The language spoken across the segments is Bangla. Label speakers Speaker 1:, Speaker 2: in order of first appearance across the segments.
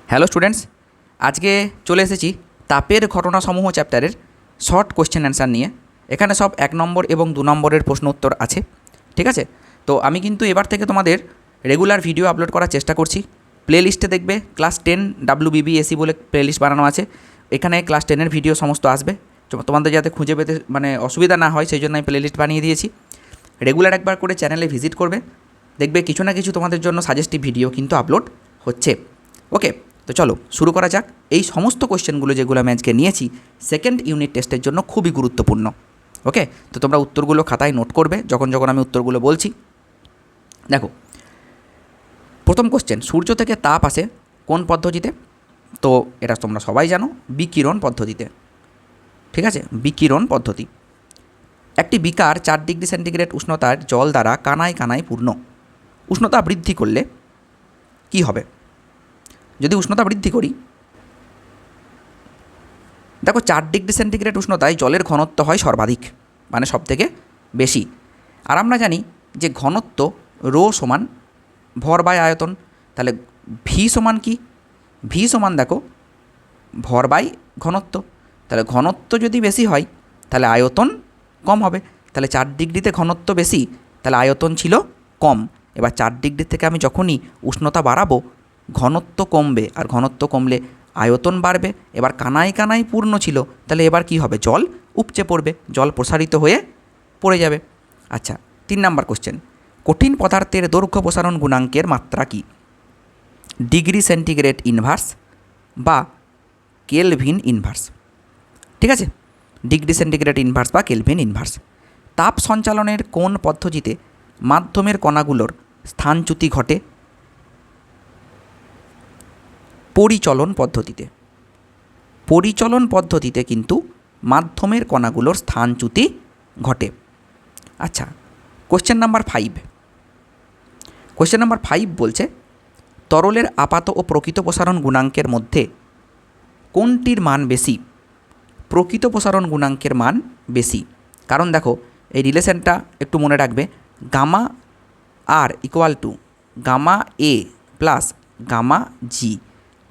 Speaker 1: হ্যালো স্টুডেন্টস, আজকে চলে এসেছি তাপের ঘটনাসমূহ চ্যাপ্টারের শর্ট কোশ্চেন অ্যান্সার নিয়ে। এখানে সব 1 নম্বর এবং 2 নম্বরের প্রশ্ন উত্তর আছে, ঠিক আছে? তো আমি কিন্তু এবার থেকে তোমাদের রেগুলার ভিডিও আপলোড করার চেষ্টা করছি। প্লে লিস্টে দেখবে ক্লাস 10 WBBSE বলে প্লে লিস্ট বানানো আছে, এখানে ক্লাস 10-এর ভিডিও সমস্ত আসবে। তোমাদের যাতে খুঁজে পেতে অসুবিধা না হয় সেই জন্য আমি প্লে লিস্ট বানিয়ে দিয়েছি। রেগুলার একবার করে চ্যানেলে ভিজিট করবে, দেখবে কিছু না কিছু তোমাদের জন্য সাজেস্টিভ ভিডিও কিন্তু আপলোড হচ্ছে। ওকে, তো চলো শুরু করা যাক। এই সমস্ত কোশ্চেনগুলো যেগুলো আমি আজকে নিয়েছি সেকেন্ড ইউনিট টেস্টের জন্য খুবই গুরুত্বপূর্ণ। ওকে, তো তোমরা উত্তরগুলো খাতায় নোট করবে যখন যখন আমি উত্তরগুলো বলছি। দেখো, প্রথম কোশ্চেন, সূর্য থেকে তাপ আসে কোন পদ্ধতিতে? তো এটা তোমরা সবাই জানো, বিকিরণ পদ্ধতিতে। ঠিক আছে, বিকিরণ পদ্ধতি। একটি বিকার 4 ডিগ্রি সেন্টিগ্রেড উষ্ণতার জল দ্বারা কানায় কানায় পূর্ণ। উষ্ণতা বৃদ্ধি করলে কি হবে? যদি উষ্ণতা বৃদ্ধি করি, দেখো 4 ডিগ্রি সেন্টিগ্রেড উষ্ণতায় জলের ঘনত্ব হয় সর্বাধিক, মানে সবথেকে বেশি। আর আমরা জানি যে ঘনত্ব রো সমান ভর বাই আয়তন। তাহলে ভি সমান কি? ভি সমান দেখো ভর বাই ঘনত্ব। তাহলে ঘনত্ব যদি বেশি হয় তাহলে আয়তন কম হবে। তাহলে 4 ডিগ্রিতে ঘনত্ব বেশি, তাহলে আয়তন ছিল কম। এবার 4 ডিগ্রি থেকে আমি যখনই উষ্ণতা বাড়াবো ঘনত্ব কমবে, আর ঘনত্ব কমলে আয়তন বাড়বে। এবার কানায় কানায় পূর্ণ ছিল, তাহলে এবার কি হবে? জল উপচে পড়বে, জল প্রসারিত হয়ে পড়ে যাবে। আচ্ছা, 3 নাম্বার কোশ্চেন, কঠিন পদার্থের দৈর্ঘ্য প্রসারণ গুণাঙ্কের মাত্রা কি? ডিগ্রি সেন্টিগ্রেড ইনভার্স বা কেলভিন ইনভার্স। ঠিক আছে, ডিগ্রি সেন্টিগ্রেড ইনভার্স বা কেলভিন ইনভার্স। তাপ সঞ্চালনের কোন পদ্ধতিতে মাধ্যমের কণাগুলোর স্থানচ্যুতি ঘটে? পরিচলন পদ্ধতিতে। পরিচলন পদ্ধতিতে কিন্তু মাধ্যমের কণাগুলোর স্থানচ্যুতি ঘটে। আচ্ছা, কোশ্চেন নাম্বার 5। কোশ্চেন নাম্বার 5 বলছে, তরলের আপাত ও প্রকৃত প্রসারণ গুণাঙ্কের মধ্যে কোনটির মান বেশি? প্রকৃত প্রসারণ গুণাঙ্কের মান বেশি। কারণ দেখো, এই রিলেশনটা একটু মনে রাখবে, gamma R equal to gamma A plus gamma G.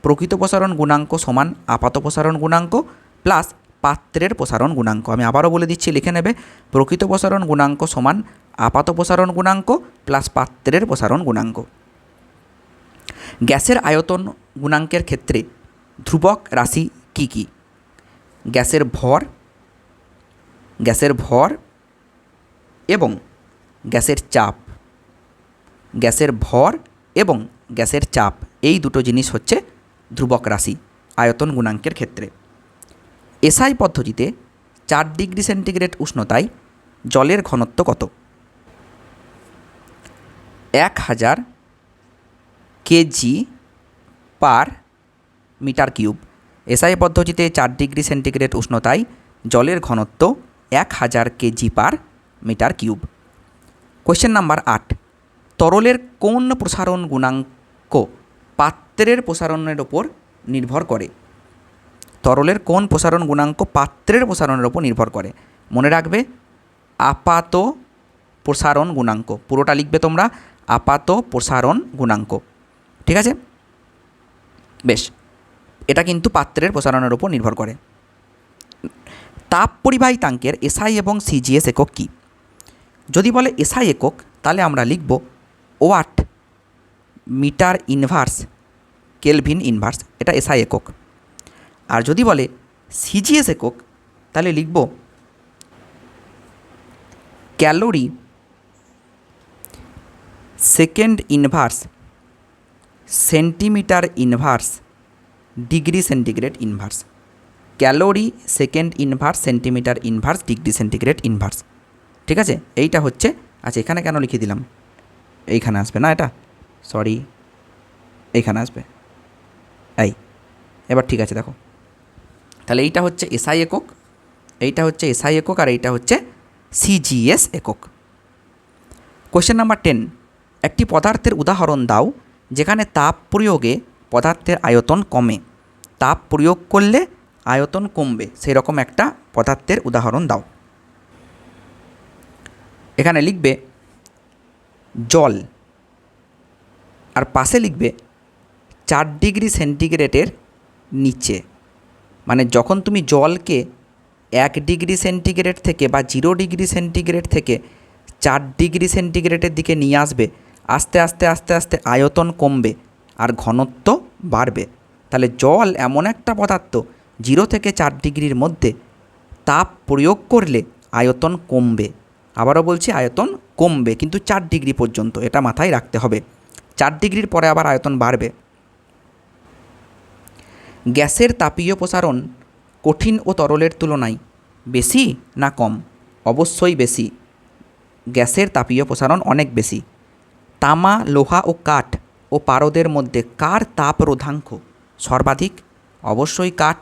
Speaker 1: প্রকৃত প্রসারণ গুণাঙ্ক সমান আপাত প্রসারণ গুণাঙ্ক প্লাস পাত্রের প্রসারণ গুণাঙ্ক। আমি আবারও বলে দিচ্ছি, লিখে নেবে, প্রকৃত প্রসারণ গুণাঙ্ক সমান আপাত প্রসারণ গুণাঙ্ক প্লাস পাত্রের প্রসারণ গুণাঙ্ক। গ্যাসের আয়তন গুণাঙ্কের ক্ষেত্রে ধ্রুবক রাশি কি কি? গ্যাসের ভর এবং গ্যাসের চাপ। গ্যাসের ভর এবং গ্যাসের চাপ, এই দুটো জিনিস হচ্ছে ধ্রুবক রাশি আয়তন গুণাঙ্কের ক্ষেত্রে। এসআই পদ্ধতিতে 4 ডিগ্রি সেন্টিগ্রেড উষ্ণতায় জলের ঘনত্ব কত? 1000 KG per metre cube. SI পদ্ধতিতে 4 ডিগ্রি সেন্টিগ্রেড উষ্ণতায় জলের ঘনত্ব 1000 KG per metre cube. Question number 8, তরলের কোন প্রসারণ গুণাঙ্ক পাত্রের প্রসারণের ওপর নির্ভর করে? তরলের কোন প্রসারণ গুণাঙ্ক পাত্রের প্রসারণের ওপর নির্ভর করে? মনে রাখবে, আপাত প্রসারণ গুণাঙ্ক। পুরোটা লিখবে তোমরা, আপাত প্রসারণ গুণাঙ্ক। ঠিক আছে, বেশ, এটা কিন্তু পাত্রের প্রসারণের ওপর নির্ভর করে। তাপ পরিবাহিতাঙ্কের এসআই এবং সিজিএস একক কী? যদি বলে এসআই একক, তাহলে আমরা লিখব watt metre inverse kelvin inverse, এটা এসআই একক। আর যদি বলে সিজিএস একক, তাহলে লিখব calorie second inverse centimetre inverse degree centigrade inverse. Calorie second inverse centimetre inverse degree centigrade inverse. ঠিক আছে, এইটা হচ্ছে, আচ্ছা এখানে কেন লিখে দিলাম? এইখানে আসবে না, এটা সরি, এইখানে আসবে। এই এবার ঠিক আছে, দেখো, তাহলে এইটা হচ্ছে এসআই একক, এইটা হচ্ছে এসআই একক, আর এইটা হচ্ছে সিজিএস একক। কোশ্চেন নাম্বার 10, একটি পদার্থের উদাহরণ দাও যেখানে তাপ প্রয়োগে পদার্থের আয়তন কমে। তাপ প্রয়োগ করলে আয়তন কমবে, সেই রকম একটা পদার্থের উদাহরণ দাও। এখানে লিখবে জল, আর পাশে লিখবে 4 ডিগ্রি সেন্টিগ্রেডের নিচে, মানে যখন তুমি জলকে 1 ডিগ্রি সেন্টিগ্রেড থেকে বা 0 ডিগ্রি সেন্টিগ্রেড থেকে 4 ডিগ্রি সেন্টিগ্রেডের দিকে নিয়ে আসবে, আস্তে আস্তে আস্তে আস্তে আয়তন কমবে আর ঘনত্ব বাড়বে। তাহলে জল এমন একটা পদার্থ 0 থেকে 4 ডিগ্রির মধ্যে তাপ প্রয়োগ করলে আয়তন কমবে। আবারও বলছি, আয়তন কমবে, কিন্তু 4 ডিগ্রি পর্যন্ত, এটা মাথায় রাখতে হবে। 4 ডিগ্রির পরে আবার আয়তন বাড়বে। গ্যাসের তাপীয় প্রসারণ কঠিন ও তরলের তুলনায় বেশি না কম? অবশ্যই বেশি। গ্যাসের তাপীয় প্রসারণ অনেক বেশি। তামা, লোহা ও কাঠ ও পারদের মধ্যে কার তাপ রোধাঙ্ক সর্বাধিক? অবশ্যই কাঠ।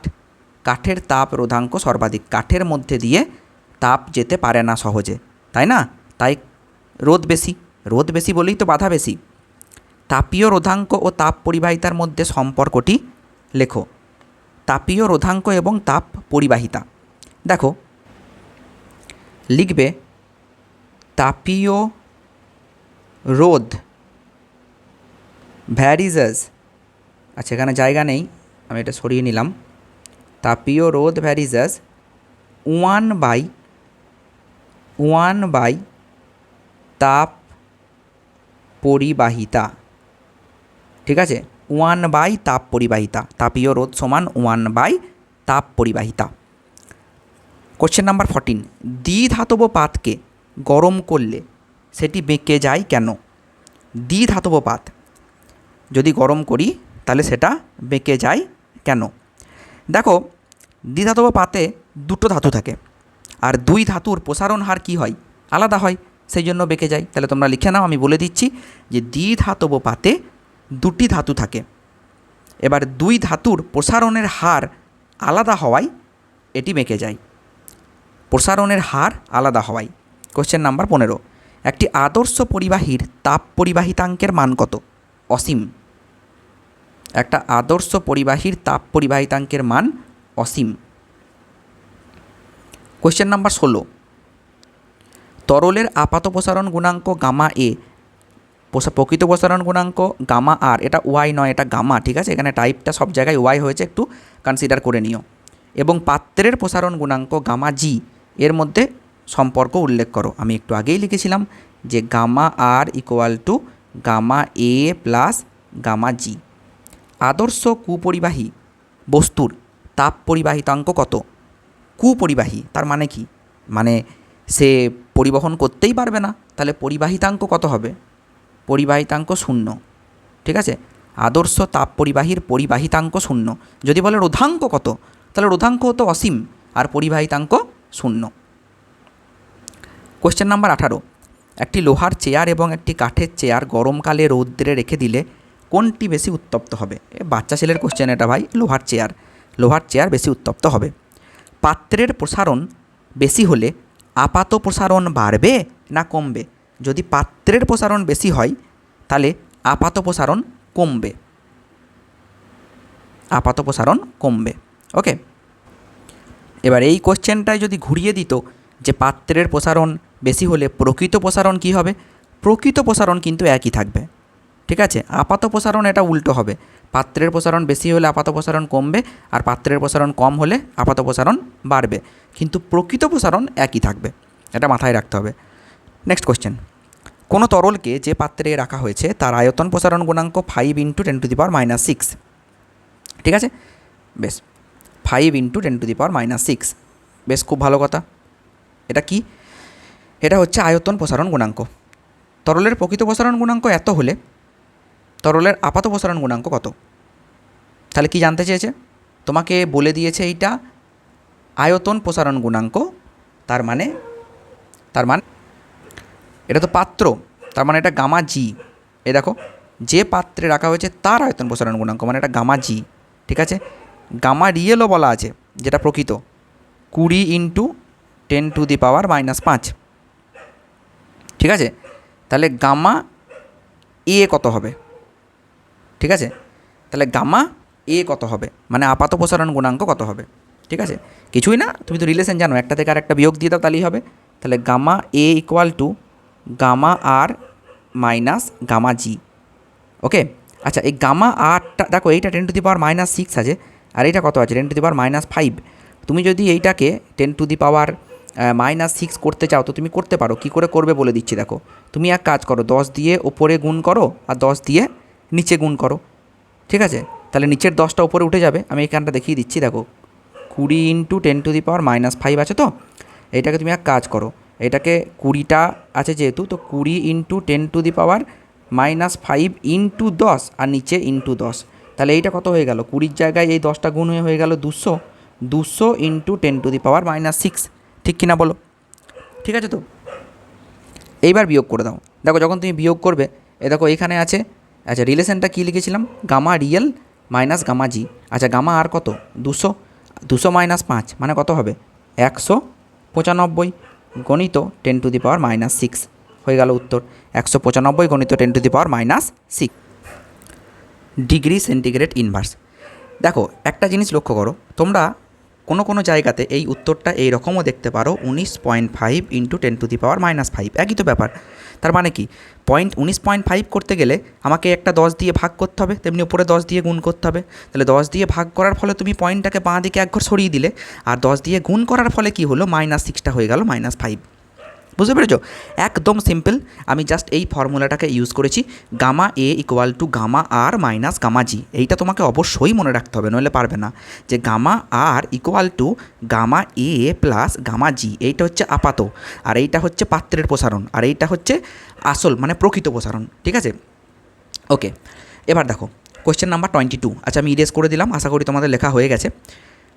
Speaker 1: কাঠের তাপ রোধাঙ্ক সর্বাধিক। কাঠের মধ্যে দিয়ে তাপ যেতে পারে না সহজে, তাই না? তাই রোধ বেশি। রোধ বেশি বলেই তো বাধা বেশি। তাপীয় রোধাঙ্ক ও তাপ পরিবাহিতার মধ্যে সম্পর্কটি লেখো। তাপীয় রোধাঙ্ক এবং তাপ পরিবাহিতা। দেখো, লিখবে তাপীয় রোধ ভ্যারিজেস, আচ্ছা এখানে জায়গা নেই, আমি এটা সরিয়ে নিলাম। তাপীয় রোধ ভ্যারিজেস 1/1 তাপ পরিবাহিতা। ঠিক আছে, 1/, তাপ পরিবাহিতা। তাপীয় রোধ সমান 1/, তাপ পরিবাহিতা। কোশ্চেন নাম্বার 14, দ্বিধাতব পাতকে গরম করলে সেটি বেঁকে যায় কেন? দ্বিধাতব পাত যদি গরম করি তাহলে সেটা বেঁকে যায় কেন? দেখো, দ্বিধাতব পাতে দুটো ধাতু থাকে, আর দুই ধাতুর প্রসারণ হার কী হয়? আলাদা হয়, সেই জন্য বেঁকে যায়। তাহলে তোমরা লিখে নাও, আমি বলে দিচ্ছি যে দ্বিধাতব পাতে দুটি ধাতু থাকে, এবার দুই ধাতুর প্রসারণের হার আলাদা হওয়ায় এটি বেঁকে যায়। প্রসারণের হার আলাদা হওয়ায়। কোশ্চেন নাম্বার 15, একটি আদর্শ পরিবাহীর তাপ পরিবাহিতাঙ্কের মান কত? অসীম। একটা আদর্শ পরিবাহীর তাপ পরিবাহিতাঙ্কের মান অসীম। কোশ্চেন নাম্বার 16, তরলের আপাত প্রসারণ গুণাঙ্ক গামা এ, প্রকৃত প্রসারণ গুণাঙ্ক গামা আর, এটা ওয়াই নয়, এটা গামা। ঠিক আছে, এখানে টাইপটা সব জায়গায় ওয়াই হয়েছে, একটু কনসিডার করে নিও। এবং পাত্রের প্রসারণ গুণাঙ্ক গামা জি এর মধ্যে সম্পর্ক উল্লেখ করো। আমি একটু আগেই লিখেছিলাম যে gamma R equal to gamma A plus gamma G. আদর্শ কুপরিবাহী বস্তুর তাপ পরিবাহিতাঙ্ক কত? কুপরিবাহী তার মানে কি? মানে সে পরিবহন করতেই পারবে না, তাহলে পরিবাহিতাঙ্ক কত হবে? পরিবাহিতাঙ্ক 0। ঠিক আছে, আদর্শ তাপ পরিবাহীর পরিবাহিতাঙ্ক 0। যদি বলে রোধাঙ্ক কত, তাহলে রোধাঙ্ক হতো অসীম আর পরিবাহিতাঙ্ক 0। কোশ্চেন নাম্বার 18, একটি লোহার চেয়ার এবং একটি কাঠের চেয়ার গরমকালে রৌদ্রে রেখে দিলে কোনটি বেশি উত্তপ্ত হবে? বাচ্চা ছেলের কোশ্চেন এটা ভাই। লোহার চেয়ার বেশি উত্তপ্ত হবে। পাত্রের প্রসারণ বেশি হলে আপাত প্রসারণ বাড়বে না কমবে? যদি পাত্রের প্রসারণ বেশি হয় তাহলে আপাত প্রসারণ কমবে। আপাত প্রসারণ কমবে। ওকে, এবার এই কোশ্চেনটায় যদি ঘুরিয়ে দিত যে পাত্রের প্রসারণ বেশি হলে প্রকৃত প্রসারণ কী হবে? প্রকৃত প্রসারণ কিন্তু একই থাকবে। ঠিক আছে, আপাত প্রসারণ এটা উল্টো হবে। পাত্রের প্রসারণ বেশি হলে আপাত প্রসারণ কমবে, আর পাত্রের প্রসারণ কম হলে আপাত প্রসারণ বাড়বে, কিন্তু প্রকৃত প্রসারণ একই থাকবে। এটা মাথায় রাখতে হবে। নেক্সট কোশ্চেন, কোনো তরলকে যে পাত্রে রাখা হয়েছে তার আয়তন প্রসারণ গুণাঙ্ক 5 × 10⁻⁶। ঠিক আছে, বেশ, 5 × 10⁻⁶। বেশ, খুব ভালো কথা। এটা কি? এটা হচ্ছে আয়তন প্রসারণ গুণাঙ্ক। তরলের প্রকৃত প্রসারণ গুণাঙ্ক এত হলে তরলের আপাত প্রসারণ গুণাঙ্ক কত? তাহলে কি জানতে চেয়েছে? তোমাকে বলে দিয়েছে এইটা আয়তন প্রসারণ গুণাঙ্ক, তার মানে এটা তো পাত্র, তার মানে এটা গামা জি। এ দেখো, যে পাত্রে রাখা হয়েছে তার আয়তন প্রসারণ গুণাঙ্ক, মানে এটা গামা জি। ঠিক আছে, গামা রিয়েলও বলা আছে, যেটা প্রকৃত 20 × 10⁻⁵। ঠিক আছে, তাহলে গামা এ কত হবে? ঠিক আছে, তাহলে গামা এ কত হবে, মানে আপাত প্রসারণ গুণাঙ্ক কত হবে? ঠিক আছে, কিছুই না, তুমি তো রিলেশন জানো, একটা থেকে আর একটা বিয়োগ দিয়ে দাও তাহলেই হবে। তাহলে gamma A equal to gamma R minus gamma G. Okay, আচ্ছা, এই গামা আরটা দেখো, এইটা 10⁻⁻6 আছে, আর এইটা কত আছে 10⁻⁵। তুমি যদি এইটাকে 10⁻⁻6 করতে চাও তো তুমি করতে পারো। কী করে করবে বলে দিচ্ছি দেখো। তুমি এক কাজ করো, 10 দিয়ে ওপরে গুণ করো আর 10 দিয়ে নিচে গুণ করো, ঠিক আছে? তাহলে নিচের 10টা উপরে উঠে যাবে। আমি এখানটা দেখিয়ে দিচ্ছি দেখো, 20 × 10⁻⁵ আছে তো। এইটাকে তুমি এক কাজ করো, এটাকে 20টা আছে যেহেতু, তো 20 × 10⁻⁻5 ইন্টু 10 আর নিচে ইন্টু 10। তাহলে এইটা কত হয়ে গেল, 20 জায়গায় এই 10টা গুণ হয়ে গেল 200। 200 × 10⁻⁻6, ঠিক কিনা বলো? ঠিক আছে তো? এইবার বিয়োগ করে দাও। দেখো যখন তুমি বিয়োগ করবে, এ দেখো এইখানে আছে, আচ্ছা রিলেশনটা কী লিখেছিলাম, gamma real minus gamma G. আচ্ছা গামা আর কত, 200। 200 - 5 মানে কত হবে, 195 গণিত 10⁻⁻6 হয়ে গেল উত্তর। 195 গণিত 10⁻⁻6 ডিগ্রি সেন্টিগ্রেড ইনভার্স। দেখো একটা জিনিস লক্ষ্য করো, তোমরা কোনো জায়গাতে এই উত্তরটা এই রকমও দেখতে পারো, 19.5 × 10⁻⁻5, একই তো ব্যাপার। তার মানে কি, 19.5 করতে গেলে আমাকে একটা 10 দিয়ে ভাগ করতে হবে, তেমনি উপরে 10 দিয়ে গুণ করতে হবে। তাহলে 10 দিয়ে ভাগ করার ফলে তুমি পয়েন্টটাকে বাঁ দিকে এক ঘর সরিয়ে দিলে, আর 10 দিয়ে গুণ করার ফলে কি হলো, -6টা হয়ে গেল -5। বুঝতে পেরেছো? একদম সিম্পল। আমি জাস্ট এই ফর্মুলাটাকে ইউজ করেছি, gamma A equal to gamma R minus gamma G. এইটা তোমাকে অবশ্যই মনে রাখতে হবে, নইলে পারবে না। যে gamma R equal to gamma A plus gamma G, এইটা হচ্ছে আপাত, আর এইটা হচ্ছে পাত্রের প্রসারণ, আর এইটা হচ্ছে আসল মানে প্রকৃত প্রসারণ, ঠিক আছে? ওকে, এবার দেখো কোয়েশ্চেন নাম্বার 22। আচ্ছা আমি ইরেজ করে দিলাম, আশা করি তোমাদের লেখা হয়ে গেছে।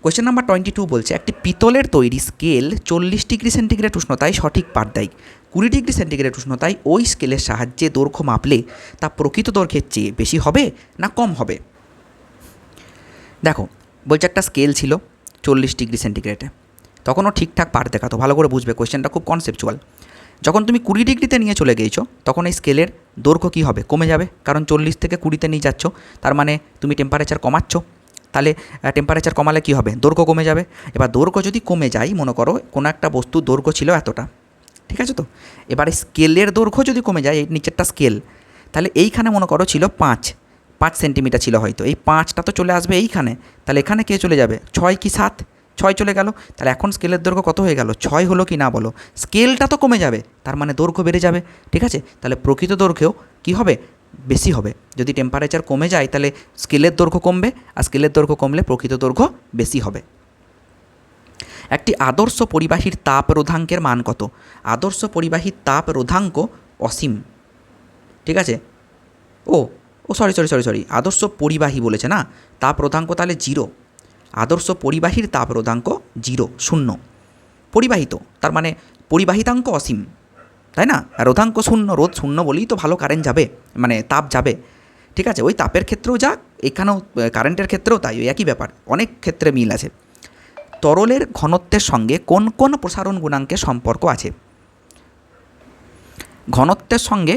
Speaker 1: কোয়েশ্চেন নাম্বার 22 বলছে, একটি পিতলের তৈরি স্কেল 40 ডিগ্রি সেন্টিগ্রেড উষ্ণতায় সঠিক পাঠ দেয়। 20 ডিগ্রি সেন্টিগ্রেড উষ্ণতায় ওই স্কেলের সাহায্যে দৈর্ঘ্য মাপলে তা প্রকৃত দৈর্ঘ্যের চেয়ে বেশি হবে না কম হবে? দেখো বলছে একটা স্কেল ছিল 40 ডিগ্রি সেন্টিগ্রেডে, তখনও ঠিকঠাক পাঠ দেখাতো। ভালো করে বুঝবে, কোয়েশ্চেনটা খুব কনসেপচুয়াল। যখন তুমি 20 ডিগ্রিতে নিয়ে চলে গিয়েছো, তখন এই স্কেলের দৈর্ঘ্য কী হবে, কমে যাবে, কারণ 40 থেকে 20তে নিয়ে যাচ্ছ, তার মানে তুমি টেম্পারেচার কমাচ্ছ। তাহলে টেম্পারেচার কমালে কী হবে, দৈর্ঘ্য কমে যাবে। এবার দৈর্ঘ্য যদি কমে যায়, মনে করো কোনো একটা বস্তুর দৈর্ঘ্য ছিল এতটা, ঠিক আছে তো? এবারে স্কেলের দৈর্ঘ্য যদি কমে যায়, এই নিচেরটা স্কেল, তাহলে এইখানে মনে করো ছিল 5 সেন্টিমিটার ছিল হয়তো, এই 5টা তো চলে আসবে এইখানে, তাহলে এখানে কে চলে যাবে, 6 কি 7, 6 চলে গেল। তাহলে এখন স্কেলের দৈর্ঘ্য কত হয়ে গেল, 6 হলো কি না বলো? স্কেলটা তো কমে যাবে, তার মানে দৈর্ঘ্য বেড়ে যাবে, ঠিক আছে? তাহলে প্রকৃত দৈর্ঘ্যও কী হবে, বেশি হবে। যদি টেম্পারেচার কমে যায় তাহলে স্কেলের দৈর্ঘ্য কমবে, আর স্কেলের দৈর্ঘ্য কমলে প্রকৃত দৈর্ঘ্য বেশি হবে। একটি আদর্শ পরিবাহীর তাপ রোধাঙ্কের মান কত? আদর্শ পরিবাহীর তাপ রোধাঙ্ক অসীম, ঠিক আছে? ও ও সরি, আদর্শ পরিবাহী বলেছে না, তাপ রোধাঙ্ক তাহলে 0। আদর্শ পরিবাহীর তাপ রোধাঙ্ক 0, 0। পরিবাহিত তার মানে পরিবাহিতাঙ্ক অসীম, তাই না? আর রোধাঙ্ক 0, রোধ 0 বলেই তো ভালো কারেন্ট যাবে, মানে তাপ যাবে, ঠিক আছে? ওই তাপের ক্ষেত্রেও যা, এখানেও কারেন্টের ক্ষেত্রেও তাই, ওই একই ব্যাপার, অনেক ক্ষেত্রে মিল আছে। তরলের ঘনত্বের সঙ্গে কোন কোন প্রসারণ গুণাঙ্কের সম্পর্ক আছে? ঘনত্বের সঙ্গে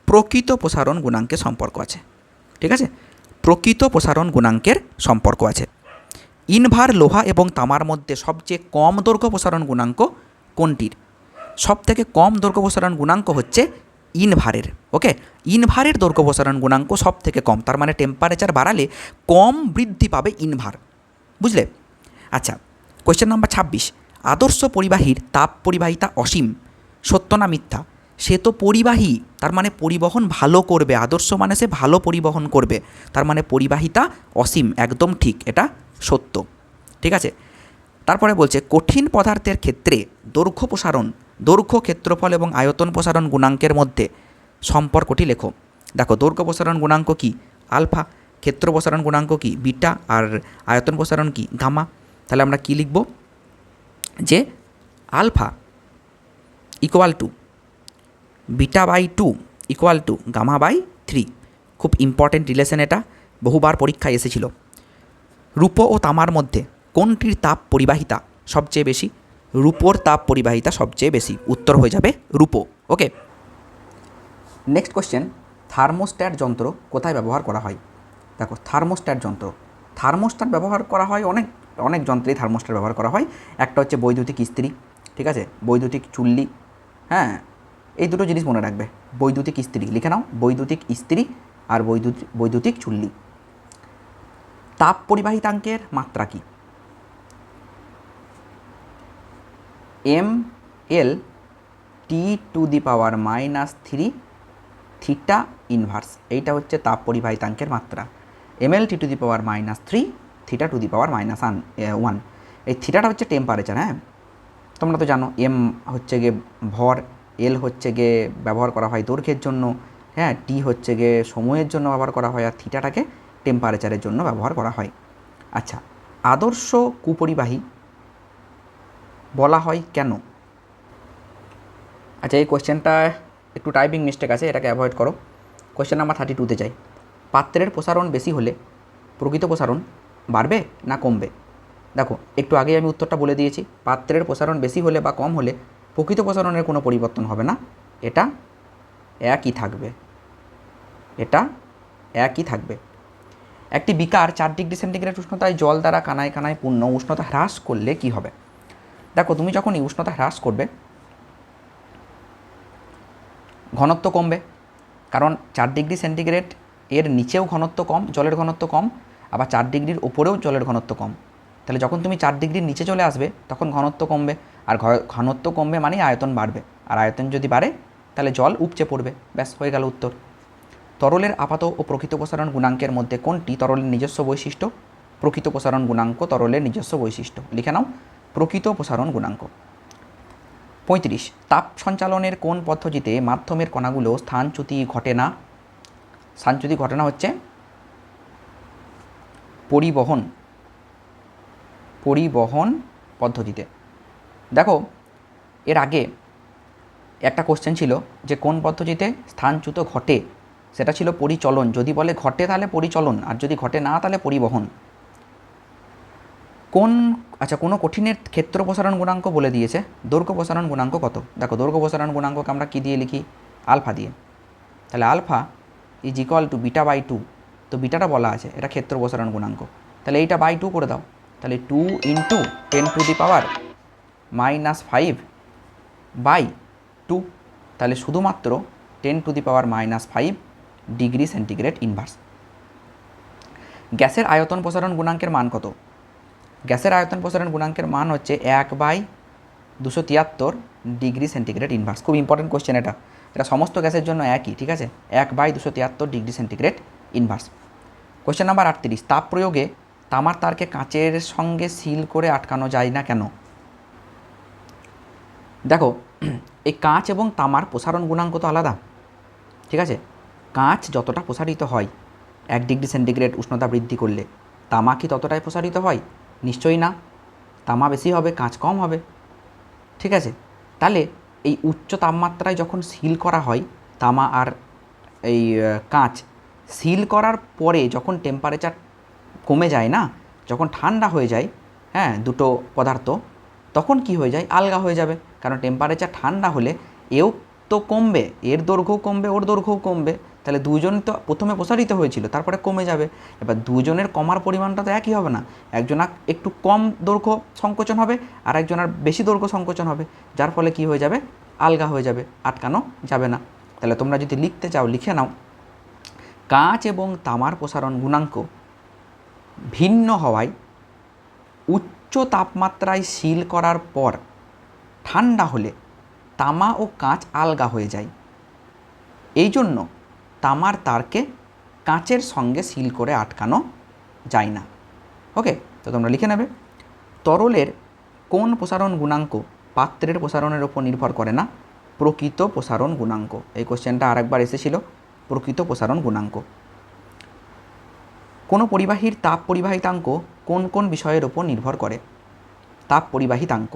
Speaker 1: প্রকৃত প্রসারণ গুণাঙ্কের সম্পর্ক আছে, ঠিক আছে? প্রকৃত প্রসারণ গুণাঙ্কের সম্পর্ক আছে। ইনভার লোহা এবং তামার মধ্যে সবচেয়ে কম দৈর্ঘ্য প্রসারণ গুণাঙ্ক কোনটির? সবথেকে কম দৈর্ঘ্য প্রসারণ গুণাঙ্ক হচ্ছে ইনভারের। ওকে, ইনভারের দৈর্ঘ্য প্রসারণ গুণাঙ্ক সব থেকে কম, তার মানে টেম্পারেচার বাড়ালে কম বৃদ্ধি পাবে ইনভার, বুঝলে? আচ্ছা, কোয়েশ্চেন নাম্বার 26, আদর্শ পরিবাহীর তাপ পরিবাহিতা অসীম, সত্য না মিথ্যা? সে তো পরিবাহী, তার মানে পরিবহন ভালো করবে, আদর্শ মানে সে ভালো পরিবহন করবে, তার মানে পরিবাহিতা অসীম, একদম ঠিক, এটা সত্য, ঠিক আছে? তারপরে বলছে কঠিন পদার্থের ক্ষেত্রে দৈর্ঘ্য প্রসারণ, দৈর্ঘ্য ক্ষেত্রফল এবং আয়তন প্রসারণ গুণাঙ্কের মধ্যে সম্পর্কটি লেখো। দেখো দৈর্ঘ্য প্রসারণ গুণাঙ্ক কি, আলফা, ক্ষেত্র প্রসারণ গুণাঙ্ক কি, বিটা, আর আয়তন প্রসারণ কি, গামা। তাহলে আমরা কি লিখব, যে alpha equal to beta by 2 equal to gamma by 3। খুব ইম্পর্টেন্ট রিলেশন, এটা বহুবার পরীক্ষায় এসেছিল। রূপো ও তামার মধ্যে কোনটির তাপ পরিবাহিতা সবচেয়ে বেশি? রূপোর তাপ পরিবাহিতা সবচেয়ে বেশি, উত্তর হয়ে যাবে রূপো। ওকে, নেক্সট কোশ্চেন, থার্মোস্ট্যাট যন্ত্র কোথায় ব্যবহার করা হয়? দেখো থার্মোস্ট্যাট যন্ত্র, থার্মোস্ট্যাট ব্যবহার করা হয় অনেক যন্ত্রেই থার্মোস্ট্যাট ব্যবহার করা হয়। একটা হচ্ছে বৈদ্যুতিক ইস্ত্রি, ঠিক আছে, বৈদ্যুতিক চুল্লি, হ্যাঁ এই দুটো জিনিস মনে রাখবে। বৈদ্যুতিক ইস্ত্রি লিখে নাও, বৈদ্যুতিক ইস্ত্রি আর বৈদ্যুতিক চুল্লি। তাপ পরিবাহিতাঙ্কের মাত্রা কি? ml T⁻³ থিটা ইনভার্স, এইটা হচ্ছে তাপ পরিবাহিতাঙ্কের মাত্রা। ml T⁻³ θ⁻1। এই থিটাটা হচ্ছে টেম্পারেচার। হ্যাঁ, তোমরা তো জানো এম হচ্ছে গিয়ে ভর, এল হচ্ছে গিয়ে ব্যবহার করা হয় দৈর্ঘ্যের জন্য, হ্যাঁ, টি হচ্ছে গিয়ে সময়ের জন্য ব্যবহার করা হয়, আর থিটাটাকে টেম্পারেচারের জন্য ব্যবহার করা হয়। আচ্ছা, আদর্শ কুপরিবাহী বলা হয় কেন? আচ্ছা, এই কোয়েশ্চেনটা একটু টাইপিং মিস্টেক আছে, এটাকে অ্যাভয়েড করো। কোয়েশ্চেন নাম্বার 32-তে যাই। পাত্রের প্রসারণ বেশি হলে প্রকৃত প্রসারণ বাড়বে না কমবে? দেখো, একটু আগেই আমি উত্তরটা বলে দিয়েছি, পাত্রের প্রসারণ বেশি হলে বা কম হলে প্রকৃত প্রসারণের কোনো পরিবর্তন হবে না, এটা একই থাকবে, এটা একই থাকবে। একটি বিকার 4 ডিগ্রি সেন্টিগ্রেড উষ্ণতায় জল দ্বারা কানায় কানায় পূর্ণ, উষ্ণতা হ্রাস করলে কি হবে? দেখো, তুমি যখন এই উষ্ণতা হ্রাস করবে ঘনত্ব কমবে, কারণ 4 ডিগ্রি সেন্টিগ্রেড এর নিচেও ঘনত্ব কম, জলের ঘনত্ব কম, আবার 4 ডিগ্রির ওপরেও জলের ঘনত্ব কম। তাহলে যখন তুমি 4 ডিগ্রির নিচে চলে আসবে তখন ঘনত্ব কমবে, আর ঘনত্ব কমবে মানে আয়তন বাড়বে, আর আয়তন যদি বাড়ে তাহলে জল উপচে পড়বে। ব্যাস, হয়ে গেল উত্তর। তরলের আপাত ও প্রকৃত প্রসারণ গুণাঙ্কের মধ্যে কোনটি তরলের নিজস্ব বৈশিষ্ট্য? প্রকৃত প্রসারণ গুণাঙ্ক তরলের নিজস্ব বৈশিষ্ট্য, লিখে নাও, প্রকৃত প্রসারণ গুণাঙ্ক। 35, তাপ সঞ্চালনের কোন পদ্ধতিতে মাধ্যমের কণাগুলো স্থানচ্যুতি ঘটে না? স্থানচ্যুতি ঘটে না হচ্ছে পরিবহন পদ্ধতিতে। দেখো, এর আগে একটা কোশ্চেন ছিল যে কোন পদ্ধতিতে স্থানচ্যুত ঘটে, সেটা ছিল পরিচলন। যদি বলে ঘটে তাহলে পরিচলন, আর যদি ঘটে না তাহলে পরিবহন। কোনো কঠিনের ক্ষেত্র প্রসারণ গুণাঙ্ক বলে দিয়েছে, দৈর্ঘ্য প্রসারণ গুণাঙ্ক কত? দেখো, দৈর্ঘ্য প্রসারণ গুণাঙ্ককে আমরা কী দিয়ে লিখি? আলফা দিয়ে। তাহলে আলফা = β/2, তো বিটাটা বলা আছে, এটা ক্ষেত্র প্রসারণ গুণাঙ্ক, তাহলে এইটা /2 করে দাও, তাহলে 2 × 10⁵/2, তাহলে শুধুমাত্র 10⁻⁵ ডিগ্রি সেন্টিগ্রেড ইনভার্স। গ্যাসের আয়তন প্রসারণ গুণাঙ্কের মান কত? গ্যাসের আয়তন প্রসারণ গুণাঙ্কের মান হচ্ছে 1/273 ডিগ্রি সেন্টিগ্রেড ইনভার্স। খুব ইম্পর্টেন্ট কোশ্চেন এটা, এটা সমস্ত গ্যাসের জন্য একই, ঠিক আছে, 1/273 degree centigrade inverse. Question number 38, তাপ প্রয়োগে তামার তারকে কাঁচের সঙ্গে সিল করে আটকানো যায় না কেন? দেখো, এই কাঁচ এবং তামার প্রসারণ গুণাঙ্ক তো আলাদা, ঠিক আছে। কাঁচ যতটা প্রসারিত হয় 1 ডিগ্রি সেন্টিগ্রেড উষ্ণতা বৃদ্ধি করলে, তামা কি ততটাই প্রসারিত হয়? নিশ্চয়ই না, তামা বেশি হবে, কাঁচ কম হবে, ঠিক আছে। তাহলে এই উচ্চ তাপমাত্রায় যখন সিল করা হয় তামা আর এই কাঁচ, সিল করার পরে যখন টেম্পারেচার কমে যায় না, যখন ঠান্ডা হয়ে যায়, হ্যাঁ, দুটো পদার্থ, তখন কি হয়ে যায়? আলগা হয়ে যাবে, কারণ টেম্পারেচার ঠান্ডা হলে এও তো কমবে, এর দৈর্ঘ্যও কমবে, ওর দৈর্ঘ্যও কমবে, তাহলে দুজন তো প্রথমে প্রসারিত হয়েছিল, তারপরে কমে যাবে। এবার দুজনের কমার পরিমাণটা তো একই হবে না, একজনের একটু কম দৈর্ঘ্য সংকোচন হবে আর একজনের বেশি দৈর্ঘ্য সংকোচন হবে, যার ফলে কি হয়ে যাবে? আলগা হয়ে যাবে, আটকানো যাবে না। তাহলে তোমরা যদি লিখতে চাও লিখে নাও, কাঁচ এবং তামার প্রসারণ গুণাঙ্ক ভিন্ন হওয়ায় উচ্চ তাপমাত্রায় সিল করার পর ঠান্ডা হলে তামা ও কাঁচ আলগা হয়ে যায়, এই জন্য তামার তারকে কাঁচের সঙ্গে সিল করে আটকানো যায় না। ওকে, তো তোমরা লিখে নেবে, তরলের কোন প্রসারণ গুণাঙ্ক পাত্রের প্রসারণের ওপর নির্ভর করে না? প্রকৃত প্রসারণ গুণাঙ্ক। এই কোশ্চেনটা আরেকবার এসেছিল, প্রকৃত প্রসারণ গুণাঙ্ক। কোনো পরিবাহীর তাপ পরিবাহিতাঙ্ক কোন কোন বিষয়ের ওপর নির্ভর করে? তাপ পরিবাহিতাঙ্ক,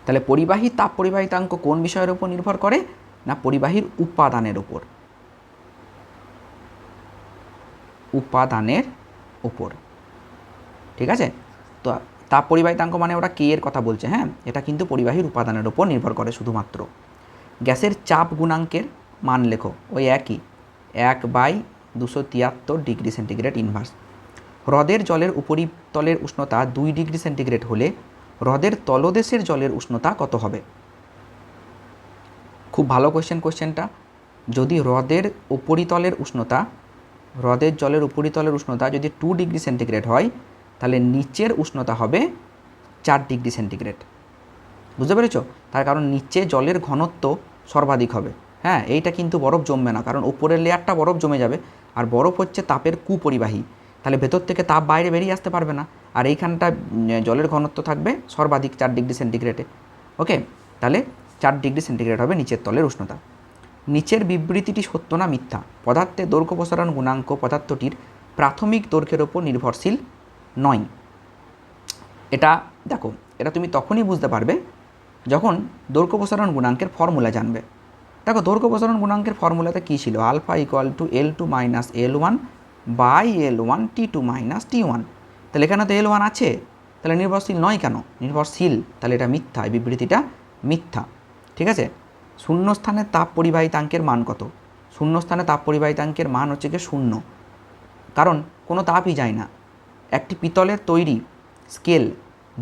Speaker 1: তাহলে পরিবাহীর তাপ পরিবাহিতাঙ্ক কোন বিষয়ের ওপর নির্ভর করে? না, পরিবাহীর উপাদানের ওপর, উপাদানের ওপর, ঠিক আছে। তো তাপ পরিবাহিতাঙ্ক মানে ওরা কে এর কথা বলছে, হ্যাঁ, এটা কিন্তু পরিবাহীর উপাদানের ওপর নির্ভর করে শুধুমাত্র। গ্যাসের চাপ গুণাঙ্কের মান লেখো, ওই একই, 1/273 ডিগ্রি সেন্টিগ্রেড ইনভার্স। হ্রদের জলের উপরিতলের উষ্ণতা 2 ডিগ্রি সেন্টিগ্রেড হলে হ্রদের তলদেশের জলের উষ্ণতা কত হবে? খুব ভালো কোশ্চেনটা, যদি হ্রদের উপরিতলের উষ্ণতা, হ্রদের জলের উপরিতলের উষ্ণতা যদি 2 ডিগ্রি সেন্টিগ্রেড হয়, তাহলে নিচের উষ্ণতা হবে 4 ডিগ্রি সেন্টিগ্রেড। বুঝতে পেরেছো? তার কারণ নিচে জলের ঘনত্ব সর্বাধিক হবে। হ্যাঁ, এইটা কিন্তু বরফ জমবে না, কারণ উপরের লেয়ারটা বরফ জমে যাবে, আর বরফ হচ্ছে তাপের কুপরিবাহী, তাহলে ভেতর থেকে তাপ বাইরে বেরিয়ে আসতে পারবে না, আর এইখানটা জলের ঘনত্ব থাকবে সর্বাধিক 4 ডিগ্রি সেন্টিগ্রেডে। ওকে, তাহলে 4 ডিগ্রি সেন্টিগ্রেড হবে নিচের তলের উষ্ণতা। নিচের বিবৃতিটি সত্য না মিথ্যা? পদার্থের দৈর্ঘ্য প্রসারণ গুণাঙ্ক পদার্থটির প্রাথমিক দৈর্ঘ্যের ওপর নির্ভরশীল নয়। এটা দেখো, এটা তুমি তখনই বুঝতে পারবে যখন দৈর্ঘ্য প্রসারণ গুণাঙ্কের ফর্মুলা জানবে। দেখো, দৈর্ঘ্য প্রসারণ গুণাঙ্কের ফর্মুলাতে কী ছিল? Alpha equal to L2 minus L1 by L1 T2 minus T1। তাহলে এখানে তো L1 আছে, তাহলে নির্ভরশীল নয় কেন? নির্ভরশীল, তাহলে এটা মিথ্যা, এই বিবৃতিটা মিথ্যা। ঠিক আছে। শূন্যস্থানে তাপ পরিবাহিতাঙ্কের মান কত? শূন্যস্থানে তাপ পরিবাহিতাঙ্কের মান হচ্ছে কি 0, কারণ কোনো তাপই যায় না। একটি পিতলের তৈরি স্কেল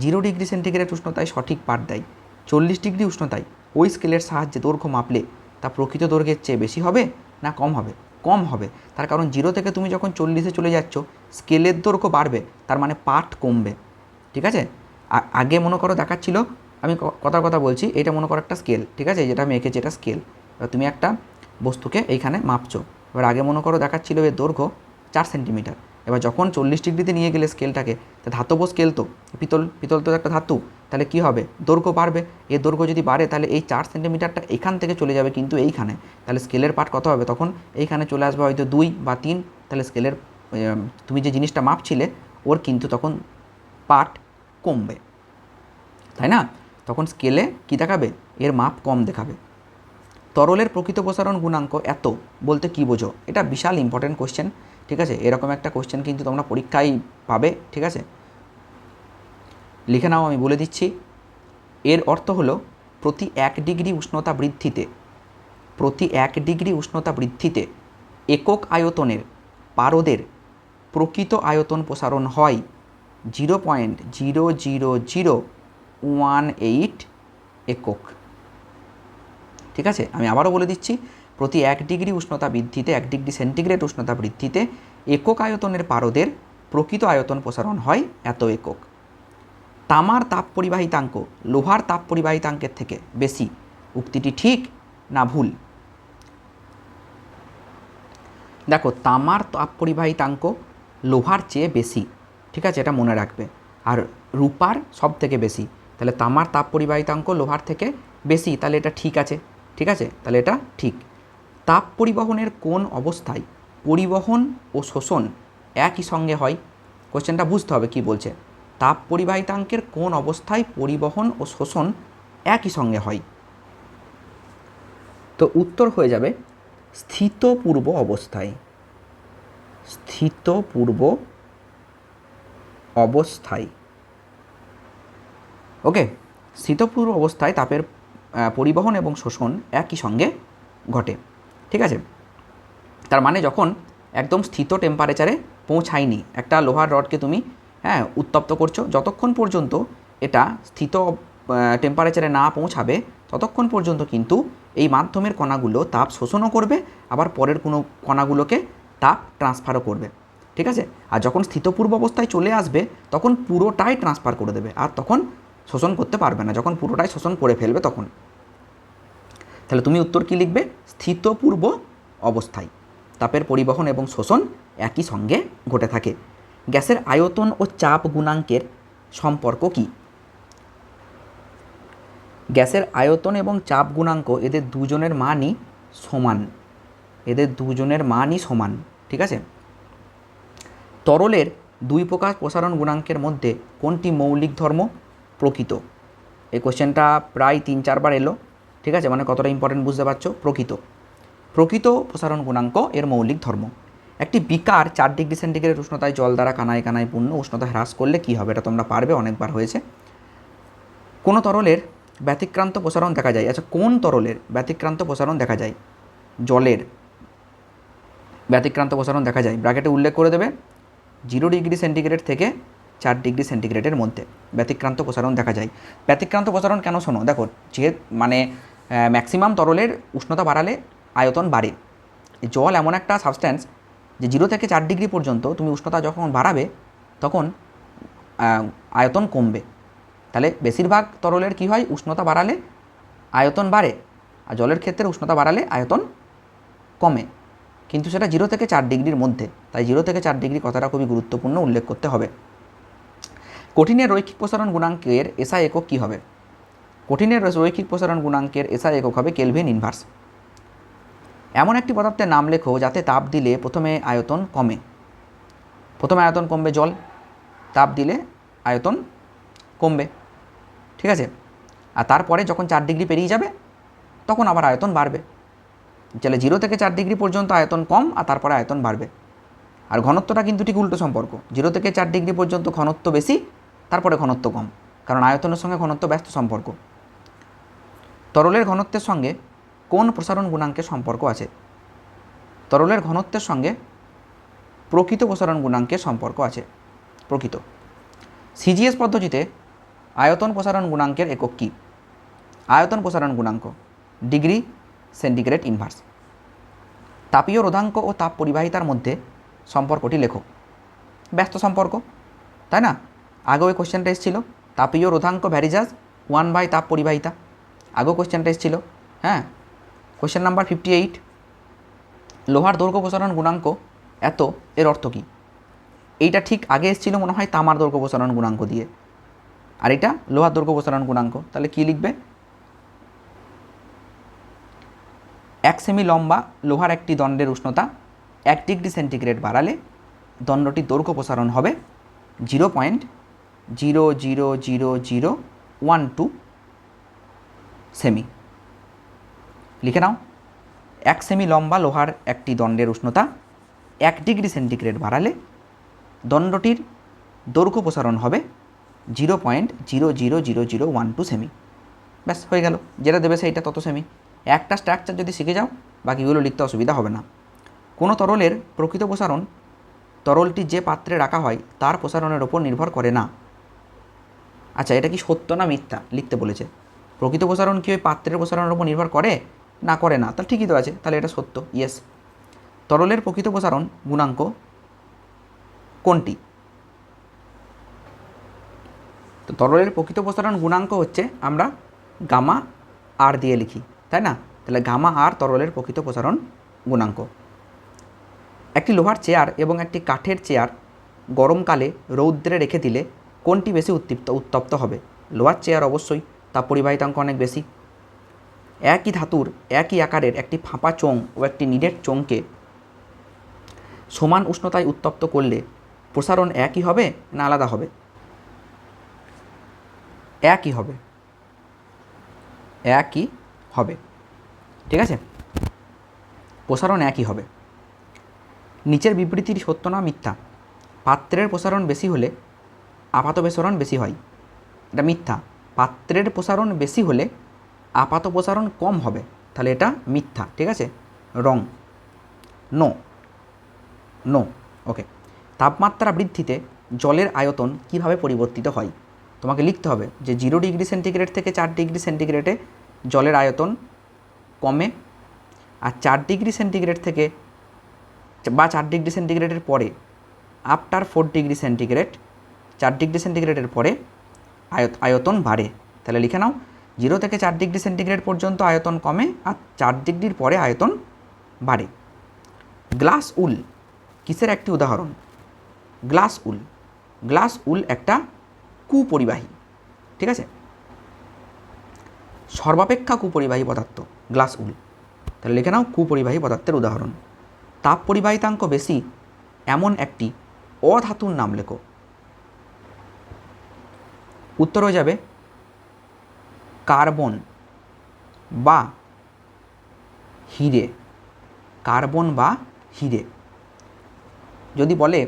Speaker 1: 0 ডিগ্রি সেন্টিগ্রেড উষ্ণতায় সঠিক পাঠ দেয়। 40 ডিগ্রি উষ্ণতায় ওই স্কেলের সাহায্যে দৈর্ঘ্য মাপলে তা প্রকৃত দৈর্ঘ্যের চেয়ে বেশি হবে না কম হবে? কম হবে। তার কারণ 0 থেকে তুমি যখন 40-এ চলে যাচ্ছ, স্কেলের দৈর্ঘ্য বাড়বে, তার মানে পাঠ কমবে। ঠিক আছে। আগে মনে করো দেখাচ্ছিল, আমি কথা বলছি, এটা মনে করো একটা স্কেল, ঠিক আছে, যেটা আমি এঁকেছি এটা স্কেল। এবার তুমি একটা বস্তুকে এইখানে মাপছো। এবার আগে মনে করো দেখাচ্ছিল এর দৈর্ঘ্য 4 সেন্টিমিটার। এবার যখন 40 ডিগ্রিতে নিয়ে গেলে স্কেলটাকে, তা ধাতব স্কেল তো, পিতল তো একটা ধাতু, তাহলে কী হবে? দৈর্ঘ্য বাড়বে। এর দৈর্ঘ্য যদি বাড়ে, তাহলে এই 4 সেন্টিমিটারটা এখান থেকে চলে যাবে কিন্তু এইখানে, তাহলে স্কেলের পাঠ কত হবে? তখন এইখানে চলে আসবে হয়তো 2 বা 3, তাহলে স্কেলের তুমি যে জিনিসটা মাপছিলে ওর কিন্তু তখন পাঠ কমবে, তাই না? তখন স্কেলে কী দেখাবে? এর মাপ কম দেখাবে। তরলের প্রকৃত প্রসারণ গুণাঙ্ক এত বলতে কী বোঝো? এটা বিশাল ইম্পর্টেন্ট কোশ্চেন। ঠিক আছে, এরকম একটা কোশ্চেন কিন্তু তোমরা পরীক্ষায় পাবে। ঠিক আছে, লিখে নাও, আমি বলে দিচ্ছি। এর অর্থ হলো প্রতি 1 ডিগ্রি উষ্ণতা বৃদ্ধিতে, প্রতি 1 ডিগ্রি উষ্ণতা বৃদ্ধিতে একক আয়তনের পারদের প্রকৃত আয়তন প্রসারণ হয় 0.00018 একক। ঠিক আছে, আমি আবারও বলে দিচ্ছি, প্রতি 1 ডিগ্রি উষ্ণতা বৃদ্ধিতে, 1 ডিগ্রি সেন্টিগ্রেড উষ্ণতা বৃদ্ধিতে একক আয়তনের পারদের প্রকৃত আয়তন প্রসারণ হয় এত একক। তামার তাপ পরিবাহিতাঙ্ক লোহার তাপ পরিবাহিতাঙ্কের থেকে বেশি, উক্তিটি ঠিক না ভুল? দেখো, তামার তাপ পরিবাহিতাঙ্ক লোহার চেয়ে বেশি, ঠিক আছে, এটা মনে রাখবে। আর রূপার সব থেকে বেশি, তাহলে তামার তাপ পরিবাহিতাঙ্ক লোহার থেকে বেশি, তাহলে এটা ঠিক আছে। ঠিক আছে, তাহলে এটা ঠিক। তাপ পরিবহনের কোন অবস্থায় পরিবহন ও শোষণ একই সঙ্গে হয়? কোশ্চেনটা বুঝতে হবে কি বলছে। তাপ পরিবাহিতাঙ্কের কোন অবস্থায় পরিবহন ও শোষণ একই সঙ্গে হয়? তো উত্তর হয়ে যাবে স্থিতপূর্ব অবস্থায়। স্থিতপূর্ব অবস্থায়। ওকে, স্থিতপূর্ব অবস্থায় তাপের পরিবহন এবং শোষণ একই সঙ্গে ঘটে। ঠিক আছে, তার মানে যখন একদম স্থিত টেম্পারেচারে পৌঁছায়নি, একটা লোহার রডকে তুমি উত্তপ্ত করছো, যতক্ষণ পর্যন্ত এটা স্থিত টেম্পারেচারে না পৌঁছাবে ততক্ষণ পর্যন্ত কিন্তু এই মাধ্যমের কণাগুলো তাপ শোষণও করবে, আবার পরের কোনো কণাগুলোকে তাপ ট্রান্সফারও করবে। ঠিক আছে, আর যখন স্থিতপূর্ব অবস্থায় চলে আসবে তখন পুরোটাই ট্রান্সফার করে দেবে, আর তখন শোষণ করতে পারবে না, যখন পুরোটাই শোষণ করে ফেলবে তখন। তাহলে তুমি উত্তর কী লিখবে? স্থিতপূর্ব অবস্থায় তাপের পরিবহন এবং শোষণ একই সঙ্গে ঘটে থাকে। গ্যাসের আয়তন ও চাপ গুণাঙ্কের সম্পর্ক কী? গ্যাসের আয়তন এবং চাপ গুণাঙ্ক এদের দুজনের মানই সমান, এদের দুজনের মানই সমান। ঠিক আছে। তরলের 2 প্রকার প্রসারণ গুণাঙ্কের মধ্যে কোনটি মৌলিক ধর্ম প্রকৃত? এই কোশ্চেনটা প্রায় 3-4 বার এলো। ঠিক আছে, মানে কতটা ইম্পর্টেন্ট বুঝতে পারছো। প্রকৃত প্রসারণ গুণাঙ্ক এর মৌলিক ধর্ম। একটি বিকার 4 ডিগ্রি সেন্টিগ্রেড উষ্ণতায় জল দ্বারা কানায় কানায় পূর্ণ, উষ্ণতা হ্রাস করলে কী হবে? এটা তোমরা পারবে, অনেকবার হয়েছে। কোন তরলের ব্যতিক্রান্ত প্রসারণ দেখা যায়? আচ্ছা, কোন তরলের ব্যতিক্রান্ত প্রসারণ দেখা যায়? জলের ব্যতিক্রান্ত প্রসারণ দেখা যায়, ব্র্যাকেটে উল্লেখ করে দেবে, 0 ডিগ্রি সেন্টিগ্রেড থেকে 4 ডিগ্রি সেন্টিগ্রেডের মধ্যে ব্যতিক্রান্ত প্রসারণ দেখা যায়। ব্যতিক্রান্ত প্রসারণ কেন? শোনো, দেখো, যে মানে ম্যাক্সিমাম তরলের উষ্ণতা বাড়ালে আয়তন বাড়ে। জল এমন একটা সাবস্ট্যান্স যে 0 থেকে 4 ডিগ্রি পর্যন্ত তুমি উষ্ণতা যখন বাড়াবে তখন আয়তন কমবে। তাহলে বেশিরভাগ তরলের কী হয়, উষ্ণতা বাড়ালে আয়তন বাড়ে, আর জলের ক্ষেত্রে উষ্ণতা বাড়ালে আয়তন কমে, কিন্তু সেটা 0 থেকে 4 ডিগ্রির মধ্যে। তাই 0 থেকে 4 ডিগ্রি কথাটা খুবই গুরুত্বপূর্ণ উল্লেখ করতে হবে। কঠিনের রৈখিক প্রসারণ গুণাঙ্কের এসআই একক কী হবে? কঠিনের রৈখিক প্রসারণ গুণাঙ্কের এসআই একক হবে কেলভিন ইনভার্স। এমন একটি পদার্থের নাম লেখো যাতে তাপ দিলে প্রথমে আয়তন কমে। প্রথমে আয়তন কমবে জল, তাপ দিলে আয়তন কমবে, ঠিক আছে। আর তারপরে যখন 4 ডিগ্রি পেরিয়ে যাবে তখন আবার আয়তন বাড়বে। তাহলে 0 থেকে 4 ডিগ্রি পর্যন্ত আয়তন কম আর তারপরে আয়তন বাড়বে। আর ঘনত্বটা কিন্তু ঠিক উল্টো সম্পর্ক, 0 থেকে 4 ডিগ্রি পর্যন্ত ঘনত্ব বেশি, তারপরে ঘনত্ব কম, কারণ আয়তনের সঙ্গে ঘনত্ব ব্যস্ত সম্পর্ক। তরলের ঘনত্বের সঙ্গে কোন প্রসারণ গুণাঙ্কের সম্পর্ক আছে? তরলের ঘনত্বের সঙ্গে প্রকৃত প্রসারণ গুণাঙ্কের সম্পর্ক আছে। প্রকৃত। সিজিএস পদ্ধতিতে আয়তন প্রসারণ গুণাঙ্কের একক কী? আয়তন প্রসারণ গুণাঙ্ক ডিগ্রি সেন্টিগ্রেড ইনভার্স। তাপীয় রোধাঙ্ক ও তাপ পরিবাহিতার মধ্যে সম্পর্কটি লেখো। ব্যস্ত সম্পর্ক, তাই না? আগেও ওই কোশ্চেনটা এসেছিল, তাপীয় রোধাঙ্ক ভ্যারিজাস 1/, তাপ পরিবাহিতা। আগেও কোশ্চেনটা এসেছিল, হ্যাঁ, কোশ্চেন নাম্বার 58। লোহার দৈর্ঘ্য প্রসারণ গুণাঙ্ক এত, এর অর্থ কী? এইটা ঠিক আগে এসেছিল মনে হয় তামার দৈর্ঘ্য প্রসারণ গুণাঙ্ক দিয়ে, আর এটা লোহার দৈর্ঘ্য প্রসারণ গুণাঙ্ক। তাহলে কী লিখবে? 1 সেমি লম্বা লোহার একটি দণ্ডের উষ্ণতা 1 ডিগ্রি সেন্টিগ্রেড বাড়ালে দণ্ডটির দৈর্ঘ্য প্রসারণ হবে 0.0000012 সেমি। লিখে নাও, 1 সেমি লম্বা লোহার একটি দণ্ডের উষ্ণতা 1 ডিগ্রি সেন্টিগ্রেড বাড়ালে দণ্ডটির দৈর্ঘ্য প্রসারণ হবে 0.0000012 সেমি। ব্যাস হয়ে গেল, যেটা দেবে সেইটা তত সেমি। একটা স্ট্রাকচার যদি শিখে যাও বাকিগুলো লিখতে অসুবিধা হবে না। কোনো তরলের প্রকৃত প্রসারণ তরলটি যে পাত্রে রাখা হয় তার প্রসারণের ওপর নির্ভর করে না। আচ্ছা, এটা কি সত্য না মিথ্যা লিখতে বলেছে। প্রকৃত প্রসারণ কি ওই পাত্রের প্রসারণের ওপর নির্ভর করে না করে না? তাহলে ঠিকই তো আছে, তাহলে এটা সত্য, ইয়েস। তরলের প্রকৃত প্রসারণ গুণাঙ্ক কোনটি? তো তরলের প্রকৃত প্রসারণ গুণাঙ্ক হচ্ছে আমরা গামা আর দিয়ে লিখি, তাই না? তাহলে গামা আর তরলের প্রকৃত প্রসারণ গুণাঙ্ক। একটি লোহার চেয়ার এবং একটি কাঠের চেয়ার গরমকালে রৌদ্রে রেখে দিলে কোনটি বেশি উত্তপ্ত হবে? লোহার চেয়ার অবশ্যই, তাপ পরিবাহিতাঙ্ক অনেক বেশি। একই ধাতুর একই আকারের একটি ফাঁপা চোঙ ও একটি নিরেট চোঙকে সমান উষ্ণতায় উত্তপ্ত করলে প্রসারণ একই হবে না আলাদা হবে? একই হবে, একই হবে, ঠিক আছে, প্রসারণ একই হবে। নিচের বিবৃতির সত্য না মিথ্যা? পাত্রের প্রসারণ বেশি হলে আপাত প্রসারণ বেশি হয়। এটা মিথ্যা। পাত্রের প্রসারণ বেশি হলে আপাত প্রসারণ কম হবে, তাহলে এটা মিথ্যা, ঠিক আছে, রং, নো নো। ওকে। তাপমাত্রা বৃদ্ধিতে জলের আয়তন কিভাবে পরিবর্তিত হয়? তোমাকে লিখতে হবে যে 0 ডিগ্রি সেন্টিগ্রেড থেকে 4 ডিগ্রি সেন্টিগ্রেডে জলের আয়তন কমে, আর 4 ডিগ্রি সেন্টিগ্রেড থেকে বা 4 ডিগ্রি সেন্টিগ্রেডের পরে আফটার 4 ডিগ্রি সেন্টিগ্রেড, 4 ডিগ্রি সেন্টিগ্রেডের পরে আয়তন বাড়ে। তাহলে লিখে নাও, 0 থেকে 4 ডিগ্রি সেন্টিগ্রেড পর্যন্ত আয়তন কমে আর 4 ডিগ্রির পরে আয়তন বাড়ে। গ্লাস উল কিসের একটি উদাহরণ? গ্লাস উল, গ্লাস উল একটা কুপরিবাহী, ঠিক আছে, সর্বাপেক্ষা কুপরিবাহী পদার্থ গ্লাস উল। তাহলে লিখে নাও কুপরিবাহী পদার্থের উদাহরণ। তাপ পরিবাহিতাঙ্ক বেশি এমন একটি অধাতুর নাম লেখো। উত্তর হয়ে যাবে কার্বন বা হিরে। কার্বন বা হিরে। যদি বলে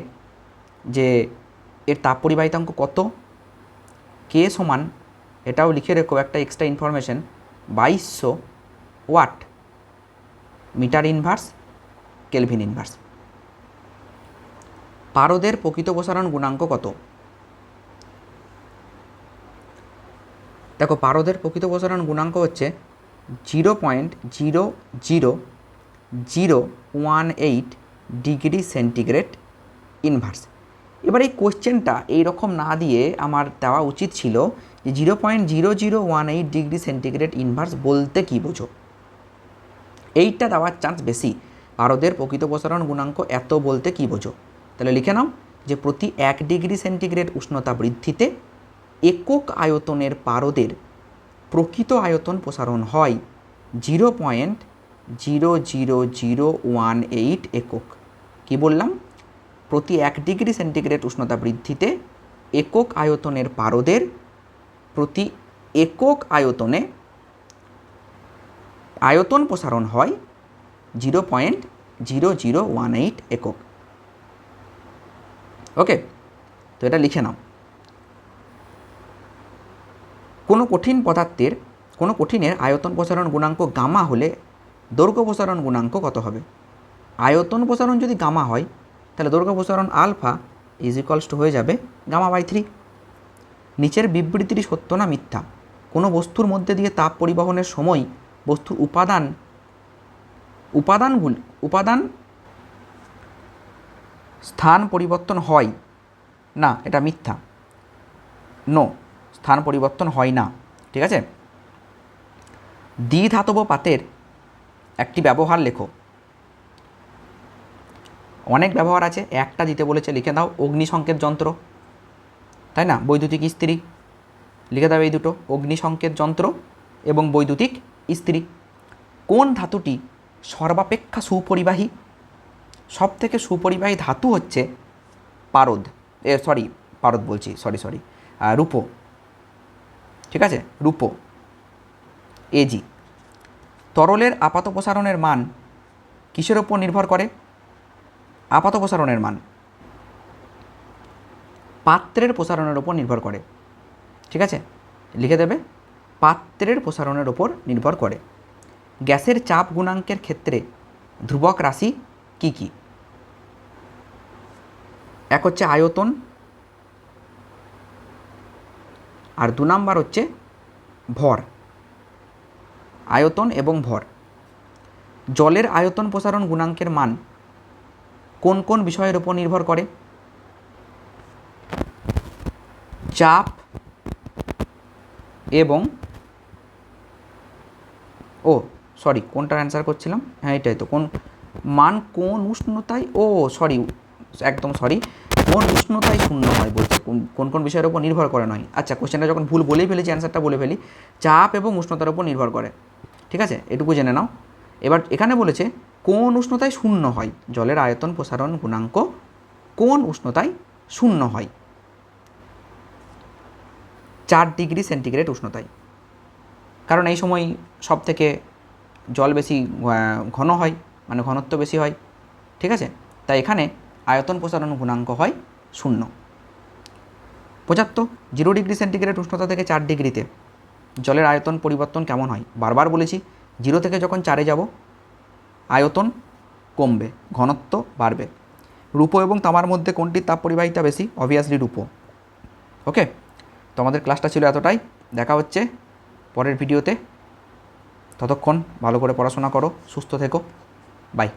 Speaker 1: যে এর তাপ পরিবাহিতাঙ্ক কত, কে সমান, এটাও লিখে রেখো একটা extra information, 2200 watt metre inverse kelvin inverse. পারদের প্রকৃত প্রসারণ গুণাঙ্ক কত? দেখো, পারদের প্রকৃত প্রসারণ গুণাঙ্ক হচ্ছে 0.00000 018 ডিগ্রি সেন্টিগ্রেড ইনভার্স। এবার এই কোশ্চেনটা এইরকম না দিয়ে আমার দেওয়া উচিত ছিল যে 0.0018 ডিগ্রি সেন্টিগ্রেড ইনভার্স বলতে কী বোঝো, এইটা দেওয়ার চান্স বেশি। পারদের প্রকৃত প্রসারণ গুণাঙ্ক এত বলতে কী বোঝো, তাহলে লিখে নাও যে প্রতি 1 ডিগ্রি সেন্টিগ্রেড উষ্ণতা বৃদ্ধিতে একক আয়তনের পারদের প্রকৃত আয়তন প্রসারণ হয় 0.00018 একক। কি বললাম? প্রতি 1 ডিগ্রি সেন্টিগ্রেড উষ্ণতা বৃদ্ধিতে একক আয়তনের পারদের প্রতি একক আয়তনে আয়তন প্রসারণ হয় 0.0018 একক। ওকে, তো এটা লিখে নাও। কোনো কঠিনের আয়তন প্রসারণ গুণাঙ্ক গামা হলে দৈর্ঘ্য প্রসারণ গুণাঙ্ক কত হবে? আয়তন প্রসারণ যদি গামা হয় তাহলে দৈর্ঘ্য প্রসারণ আলফা হয়ে যাবে গামা/3। নিচের বিবৃতিটি সত্য না মিথ্যা? কোনো বস্তুর মধ্যে দিয়ে তাপ পরিবহনের সময় বস্তুর উপাদান স্থান পরিবর্তন হয় না, এটা মিথ্যা। নো, স্থান পরিবর্তন হয় না। ঠিক আছে, দ্বিধাতব পাতের একটি ব্যবহার লেখো। অনেক ব্যবহার আছে, একটা দিতে বলেছে, লিখে দাও অগ্নিসংকেত যন্ত্র, তাই না? বৈদ্যুতিক ইস্ত্রি, লিখে দাও এই দুটো, অগ্নিসংকেত যন্ত্র এবং বৈদ্যুতিক ইস্ত্রি। কোন ধাতুটি সর্বাপেক্ষা সুপরিবাহী? সব থেকে সুপরিবাহী ধাতু হচ্ছে রূপো। ঠিক আছে, রূপো, এজি। তরলের আপাত প্রসারণের মান কিসের ওপর নির্ভর করে? আপাত প্রসারণের মান পাত্রের প্রসারণের ওপর নির্ভর করে। ঠিক আছে, লিখে দেবে পাত্রের প্রসারণের ওপর নির্ভর করে। গ্যাসের চাপ গুণাঙ্কের ক্ষেত্রে ধ্রুবক রাশি কি কি? এক হচ্ছে আয়তন, আর 2 নাম্বার হচ্ছে ভর। আয়তন এবং ভর। জলের আয়তন প্রসারণ গুণাঙ্কের মান কোন কোন বিষয়ের উপর নির্ভর করে? চাপ এবং কোনটার অ্যান্সার করছিলাম? হ্যাঁ, এটাই তো। কোন উষ্ণতায় কোন উষ্ণতায় শূন্য হয় বলছে, কোন কোন বিষয়ের উপর নির্ভর করে নয়। আচ্ছা, কোশ্চেনটা যখন ভুল বলেই ফেলেছি, অ্যান্সারটা বলে ফেলি। চাপ এবং উষ্ণতার উপর নির্ভর করে। ঠিক আছে, এটুকু জেনে নাও। এবার এখানে বলেছে কোন উষ্ণতায় শূন্য হয়, জলের আয়তন প্রসারণ গুণাঙ্ক কোন উষ্ণতায় শূন্য হয়? 4 ডিগ্রি সেন্টিগ্রেড উষ্ণতায়। কারণ এই সময় সব থেকে জল বেশি ঘন হয়, মানে ঘনত্ব বেশি হয়। ঠিক আছে, তাই এখানে আয়তন প্রসারণ গুণাঙ্ক হয় 0। 75 0 ডিগ্রি সেন্টিগ্রেড উষ্ণতা থেকে 4 ডিগ্রিতে জলের আয়তন পরিবর্তন কেমন হয়? বারবার বলেছি, 0 থেকে যখন 4-এ যাব আয়তন কমবে, ঘনত্ব বাড়বে। রূপো এবং তামার মধ্যে কোনটির তাপ পরিবাহিতা বেশি? অবভিয়াসলি রূপো। ওকে, তো আমাদের ক্লাসটা ছিল এতটাই। দেখা হচ্ছে পরের ভিডিওতে। ততক্ষণ ভালো করে পড়াশোনা করো, সুস্থ থেকো, বাই।